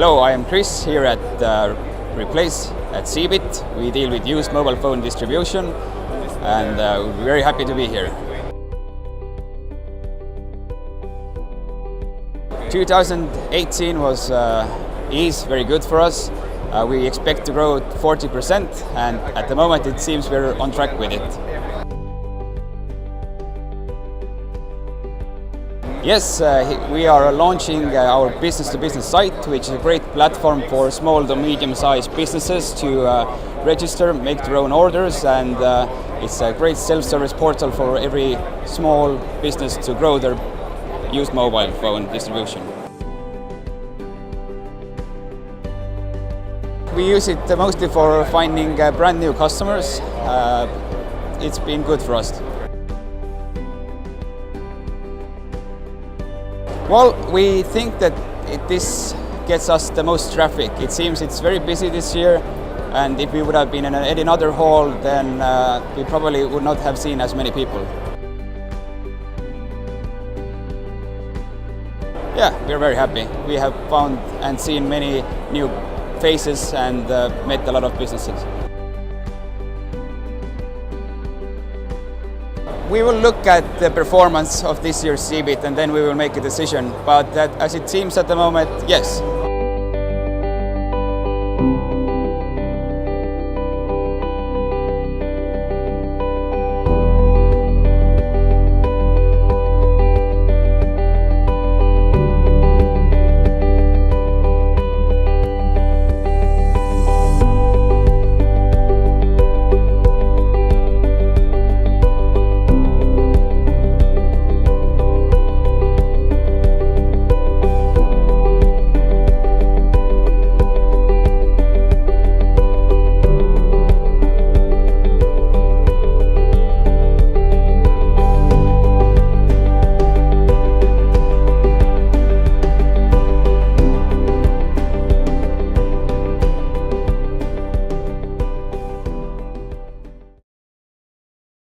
Hello, I am Chris here at Replace at CEBIT. We deal with used mobile phone distribution, and we're very happy to be here. 2018 is very good for us. We expect to grow 40%, and at the moment it seems we're on track with it. Yes, we are launching our business-to-business site, which is a great platform for small to medium-sized businesses to register, make their own orders, and it's a great self-service portal for every small business to grow their used mobile phone distribution. We use it mostly for finding brand new customers. It's been good for us. Well, we think that this gets us the most traffic. It seems it's very busy this year, and if we would have been in another hall, then we probably would not have seen as many people. Yeah, we're very happy. We have found and seen many new faces and met a lot of businesses. We will look at the performance of this year's CEBIT and then we will make a decision. But as it seems at the moment, yes,